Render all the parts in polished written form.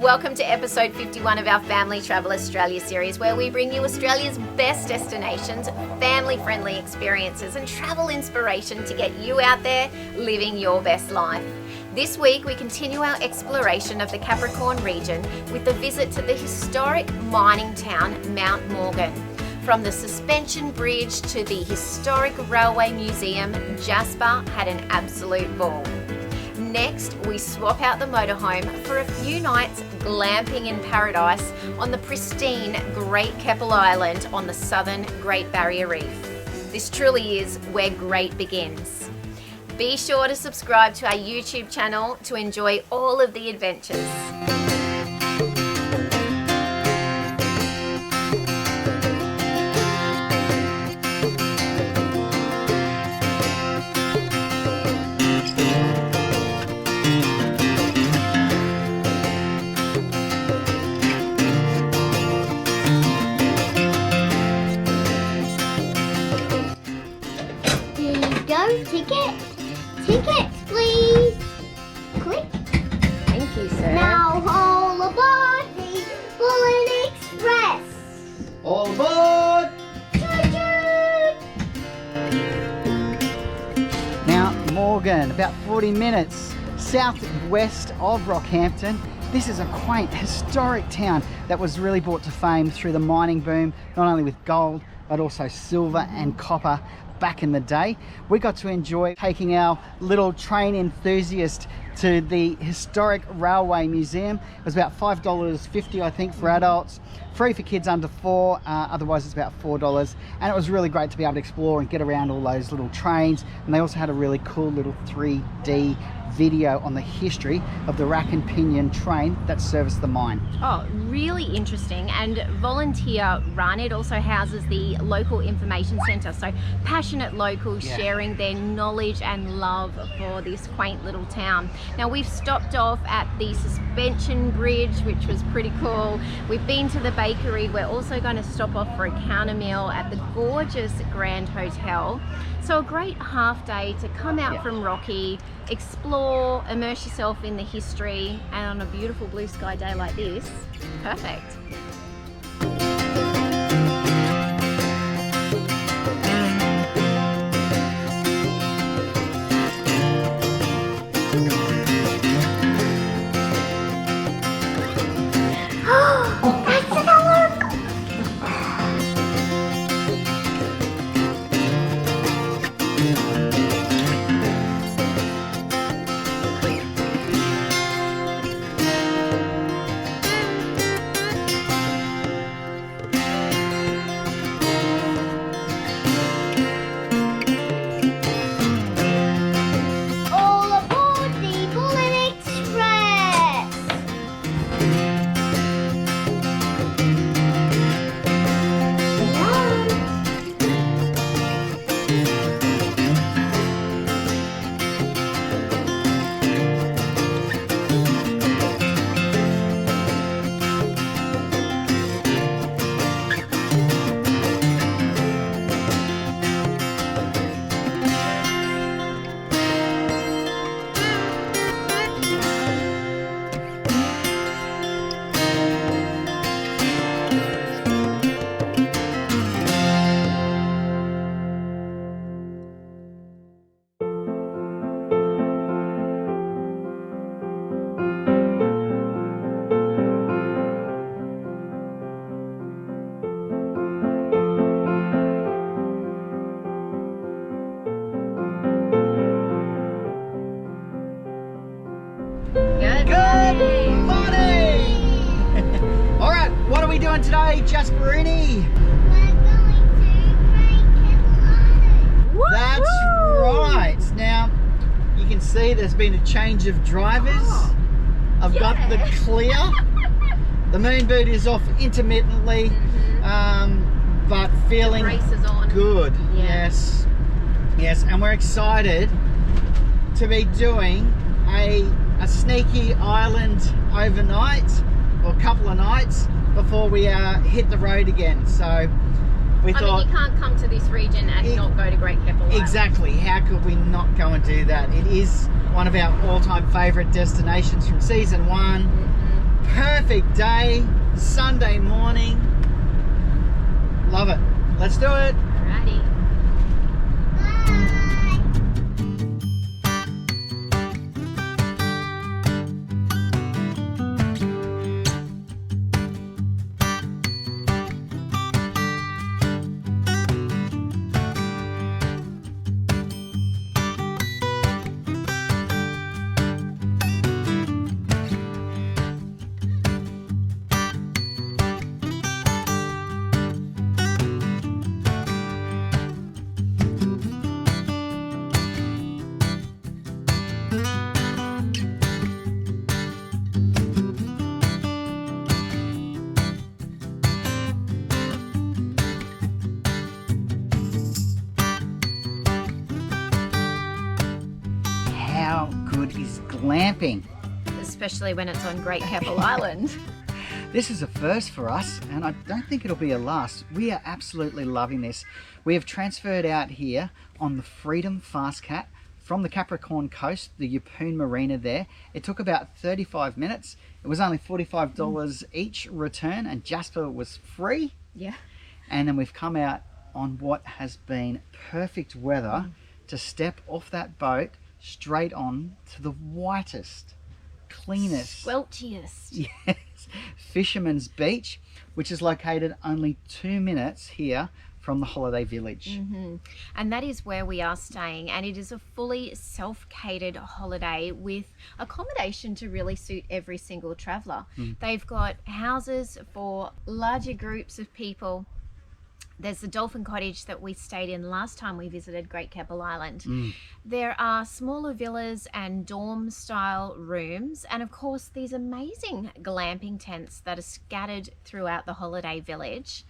Welcome to episode 51 of our Family Travel Australia series, where we bring you Australia's best destinations, family-friendly experiences and travel inspiration to get you out there living your best life. This week we continue our exploration of the Capricorn region with a visit to the historic mining town Mount Morgan. From the suspension bridge to the historic railway museum, Jasper had an absolute ball. Next, we swap out the motorhome for a few nights glamping in paradise on the pristine Great Keppel Island on the southern Great Barrier Reef. This truly is where great begins. Be sure to subscribe to our YouTube channel to enjoy all of the adventures. Tickets, please. Click. Thank you, sir. Now all aboard the Bullet Express. All aboard! Mount Morgan, about 40 minutes southwest of Rockhampton. This is a quaint, historic town that was really brought to fame through the mining boom, not only with gold, but also silver and copper back in the day. We got to enjoy taking our little train enthusiast to the historic railway museum. It was about $5.50 I think for adults, free for kids under 4, otherwise it's about $4, and it was really great to be able to explore and get around all those little trains. And they also had a really cool little 3D video on the history of the rack and pinion train that serviced the mine. Oh, really interesting and volunteer run. It also houses the local information centre, so passionate locals sharing their knowledge and love for this quaint little town. Now we've stopped off at the suspension bridge, which was pretty cool. We've been to the bakery. We're also going to stop off for a counter meal at the gorgeous Grand Hotel. So a great half day to come out from Rocky, explore, immerse yourself in the history, and on a beautiful blue sky day like this, perfect. Today, Jasperini. We're going to Great Keppel Island. That's right. Now, you can see there's been a change of drivers. I've got the clear. The moon boot is off intermittently, but feeling good. Yes, and we're excited to be doing a sneaky island overnight, or a couple of nights, before we hit the road again. So we thought, mean, you can't come to this region and not go to Great Keppel Island. Exactly. How could we not go and do that? It is one of our all-time favourite destinations from season 1. Perfect day, Sunday morning. Love it. Let's do it. Alrighty. How good is glamping? Especially when it's on Great Keppel Island. This is a first for us, and I don't think it'll be a last. We are absolutely loving this. We have transferred out here on the Freedom Fast Cat from the Capricorn coast, the Yeppoon Marina there. It took about 35 minutes. It was only $45 each return, and Jasper was free. Yeah. And then we've come out on what has been perfect weather to step off that boat straight on to the whitest, cleanest, Squelchiest. yes, Fisherman's Beach, which is located only 2 minutes here from the holiday village. And that is where we are staying, and it is a fully self-catered holiday with accommodation to really suit every single traveller. They've got houses for larger groups of people. There's the Dolphin Cottage that we stayed in last time we visited Great Keppel Island. There are smaller villas and dorm style rooms, and of course these amazing glamping tents that are scattered throughout the holiday village.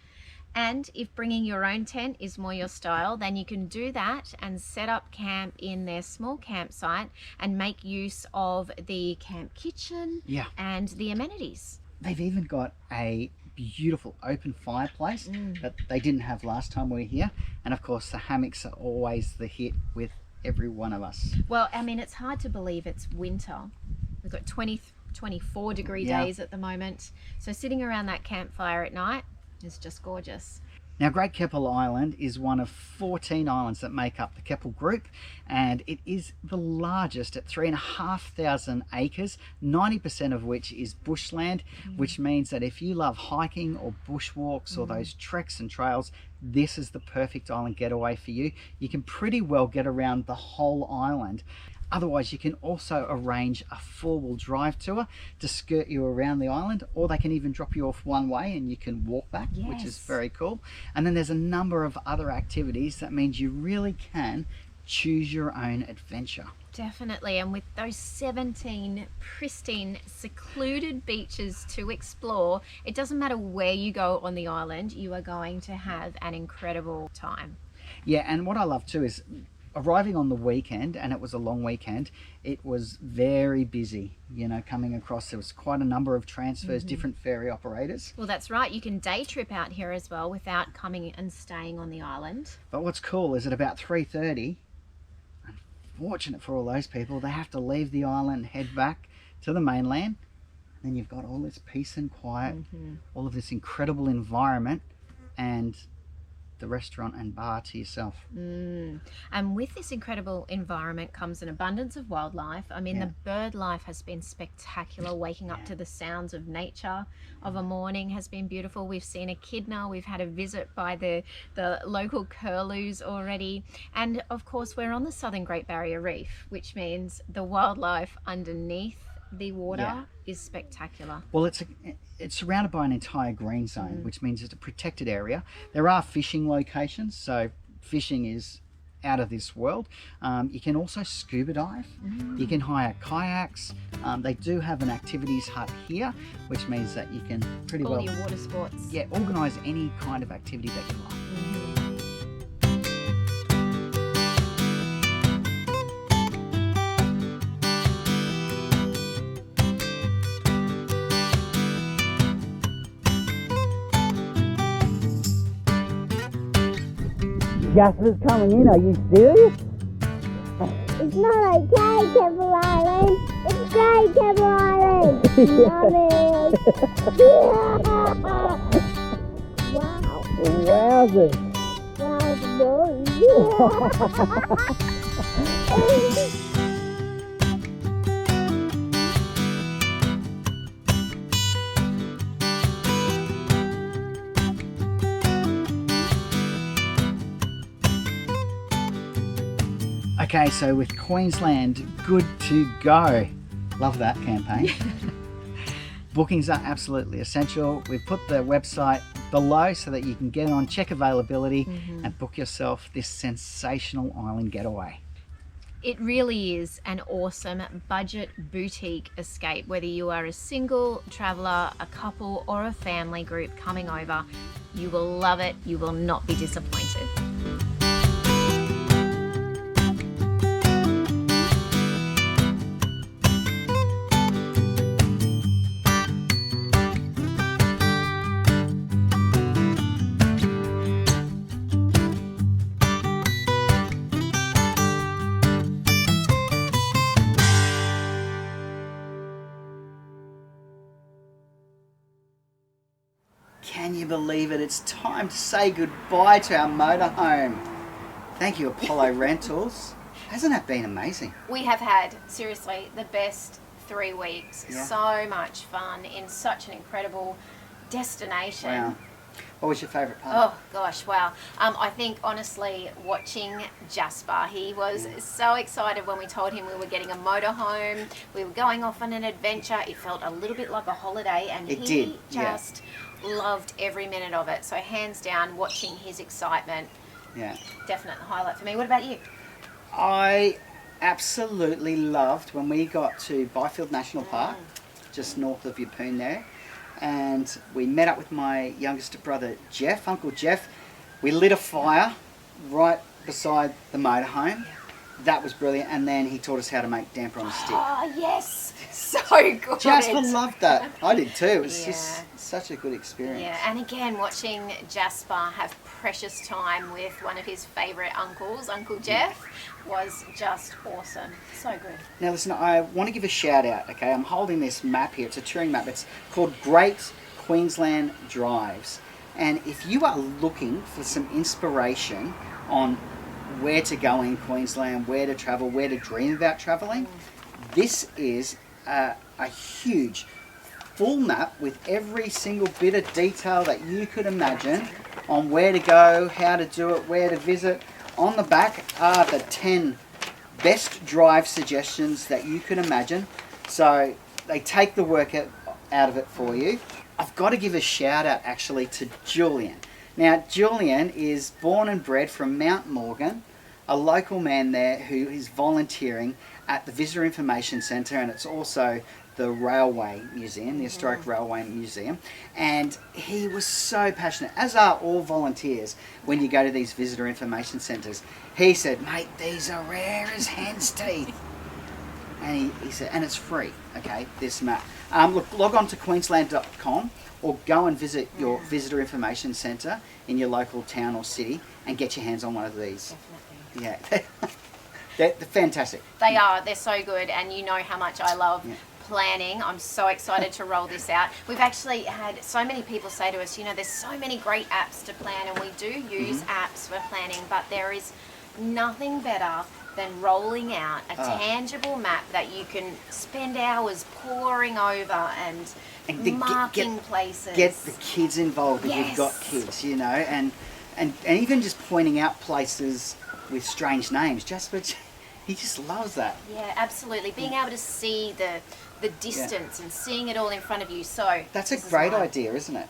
And if bringing your own tent is more your style, then you can do that and set up camp in their small campsite and make use of the camp kitchen and the amenities. They've even got a beautiful open fireplace that they didn't have last time we were here, and of course the hammocks are always the hit with every one of us. Well, I mean, it's hard to believe it's winter. We've got 24 degree days at the moment, so sitting around that campfire at night is just gorgeous. Now, Great Keppel Island is one of 14 islands that make up the Keppel Group, and it is the largest at 3,500 acres, 90% of which is bushland, which means that if you love hiking or bushwalks or those treks and trails, this is the perfect island getaway for you. You can pretty well get around the whole island. Otherwise, you can also arrange a four-wheel drive tour to skirt you around the island, or they can even drop you off one way and you can walk back, which is very cool. And then there's a number of other activities that means you really can choose your own adventure. Definitely, and with those 17 pristine, secluded beaches to explore, it doesn't matter where you go on the island, you are going to have an incredible time. Yeah, and what I love too is arriving on the weekend, and it was a long weekend, it was very busy, you know, coming across. There was quite a number of transfers, different ferry operators. Well, that's right. You can day trip out here as well without coming and staying on the island. But what's cool is at about 3:30, unfortunate for all those people, they have to leave the island and head back to the mainland. And then you've got all this peace and quiet, all of this incredible environment, and the restaurant and bar to yourself. And with this incredible environment comes an abundance of wildlife. I mean, the bird life has been spectacular. Waking up to the sounds of nature of a morning has been beautiful. We've seen echidna, we've had a visit by the local curlews already, and of course we're on the southern Great Barrier Reef, which means the wildlife underneath the water is spectacular. Well, it's surrounded by an entire green zone, which means it's a protected area. There are fishing locations, so fishing is out of this world. You can also scuba dive. You can hire kayaks. They do have an activities hut here, which means that you can pretty all well your water sports. organise any kind of activity that you like. Jasper's coming in, are you serious? It's not okay, Keppel Island. It's Great Keppel Island. Love it. Wow. Wowzers. Okay, so with Queensland good to go. Love that campaign. Bookings are absolutely essential. We've put the website below so that you can get on, check availability, and book yourself this sensational island getaway. It really is an awesome budget boutique escape. Whether you are a single traveller, a couple, or a family group coming over, you will love it. You will not be disappointed. Can you believe it? It's time to say goodbye to our motorhome. Thank you, Apollo Rentals. Hasn't that been amazing? We have had, seriously, the best 3 weeks. Yeah. So much fun in such an incredible destination. Wow. What was your favourite part? Oh gosh, wow. I think honestly watching Jasper, he was so excited when we told him we were getting a motorhome, we were going off on an adventure. It felt a little bit like a holiday, and It he did, yeah. just loved every minute of it. So hands down, watching his excitement, Yeah. definite highlight for me. What about you? I absolutely loved when we got to Bayfield National Park, just north of Yeppoon there, and we met up with my youngest brother Geoff, Uncle Geoff. We lit a fire right beside the motorhome. That was brilliant, and then he taught us how to make damper on a stick. Oh yes, so good. Jasper loved that. I did too. It was Yeah. just such a good experience. Yeah, and again, watching Jasper have precious time with one of his favourite uncles, Uncle Geoff, was just awesome. So good. Now listen, I want to give a shout out, okay? I'm holding this map here. It's a touring map. It's called Great Queensland Drives. And if you are looking for some inspiration on where to go in Queensland, where to travel, where to dream about travelling, this is a huge full map with every single bit of detail that you could imagine on where to go, how to do it, where to visit. On the back are the 10 best drive suggestions that you could imagine. So they take the work out of it for you. I've got to give a shout out actually to Julian. Now Julian is born and bred from Mount Morgan, a local man there who is volunteering at the Visitor Information Centre, and it's also the Railway Museum, the Historic Railway Museum. And he was so passionate, as are all volunteers when you go to these visitor information centres. He said, mate, these are rare as hen's teeth. And he said, and it's free, okay, this map. Look, log on to queensland.com or go and visit your visitor information centre in your local town or city and get your hands on one of these. Definitely. Yeah, they're fantastic. They are. They're so good, and you know how much I love planning. I'm so excited to roll this out. We've actually had so many people say to us, you know, there's so many great apps to plan, and we do use apps for planning, but there is nothing better than rolling out a tangible map that you can spend hours poring over and marking places. Get the kids involved if you've got kids, you know, and even just pointing out places with strange names. Jasper, he just loves that. Yeah, absolutely. Being able to see the distance and seeing it all in front of you. So that's a great idea, isn't it?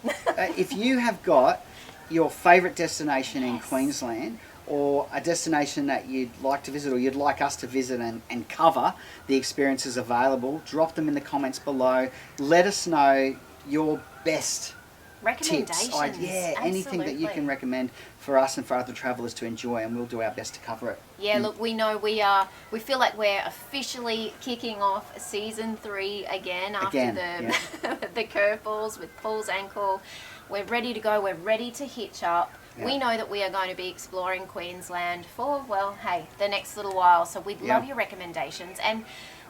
If you have got your favourite destination in Queensland, or a destination that you'd like to visit or you'd like us to visit and cover the experiences available, drop them in the comments below. Let us know your best recommendations. tips, anything that you can recommend for us and for other travellers to enjoy, and we'll do our best to cover it. Yeah, look, we know we feel like we're officially kicking off season 3 again after the curveballs with Paul's ankle. We're ready to go. We're ready to hitch up. Yeah. We know that we are going to be exploring Queensland for, well, hey, the next little while. So we'd love your recommendations. And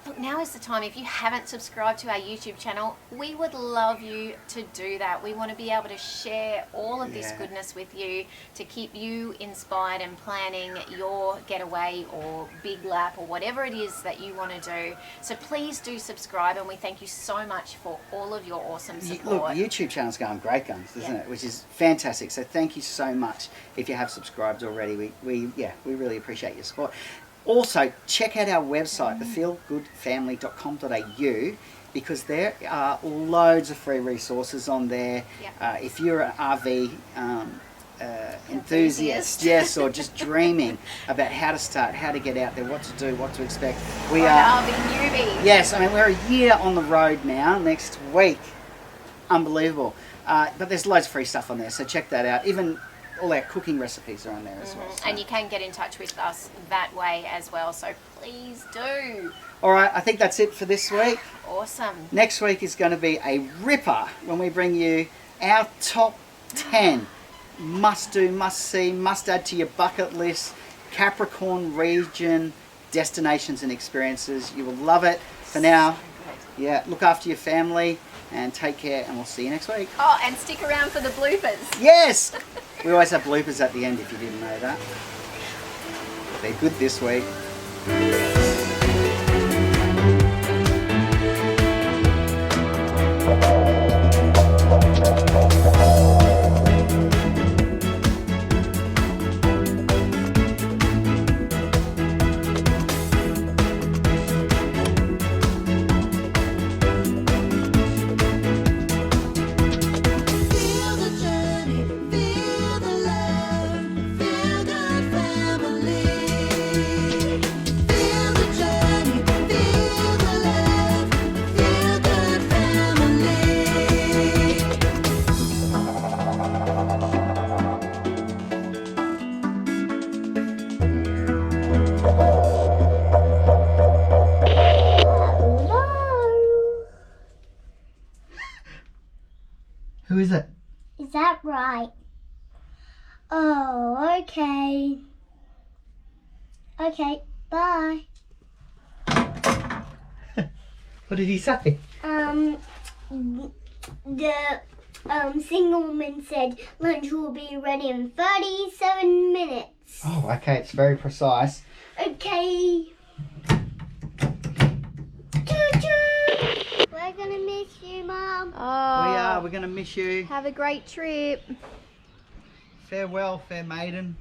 Look, now is the time. If you haven't subscribed to our YouTube channel, we would love you to do that. We want to be able to share all of this goodness with you to keep you inspired and planning your getaway or big lap or whatever it is that you want to do. So please do subscribe, and we thank you so much for all of your awesome support. Look, the YouTube channel's going great guns, isn't it? Which is fantastic. So thank you so much if you have subscribed already. We really appreciate your support. Also, check out our website, thefeelgoodfamily.com.au, because there are loads of free resources on there. Yep. If you're an RV enthusiast, yes, or just dreaming about how to start, how to get out there, what to do, what to expect. We are RV newbie. Yes, I mean, we're a year on the road now, next week. Unbelievable. But there's loads of free stuff on there, so check that out. Even all our cooking recipes are on there as well. So. And you can get in touch with us that way as well, so please do. All right, I think that's it for this week. Awesome. Next week is going to be a ripper when we bring you our top 10 must do, must see, must add to your bucket list Capricorn Region destinations and experiences. You will love it. For now, look after your family and take care, and we'll see you next week. Oh, and stick around for the bloopers. Yes! We always have bloopers at the end if you didn't know that. They're good this week. Who is it? Is that right? Oh, okay. Okay, bye. What did he say? The single woman said lunch will be ready in 37 minutes. Oh, okay, it's very precise. Okay. We're gonna miss you, Mum. Oh, We're going to miss you. have a great trip. Farewell, fair maiden.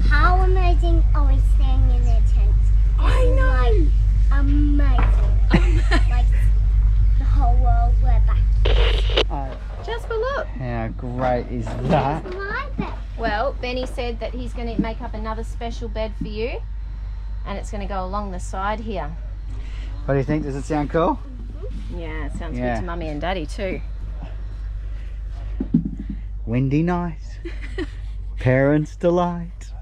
How amazing are we staying in their tents? I know. Amazing. Like the whole world, we're back. Jasper, look. How great is that? My bed. Well, Benny said that he's going to make up another special bed for you, and it's going to go along the side here. What do you think? Does it sound cool? Yeah, it sounds good to Mummy and Daddy too. Windy night. Parents' delight.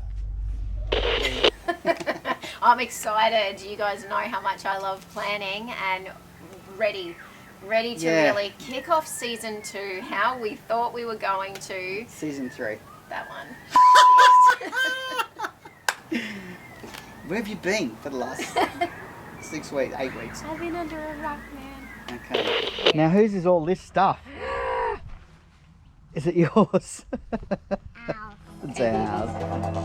I'm excited. You guys know how much I love planning, and ready to really kick off season 2 how we thought we were going to. Season 3. That one. Where have you been for the last 6 weeks, 8 weeks? I've been under a rock, man. Okay. Now whose is all this stuff? Is it yours? Ow. It's ours.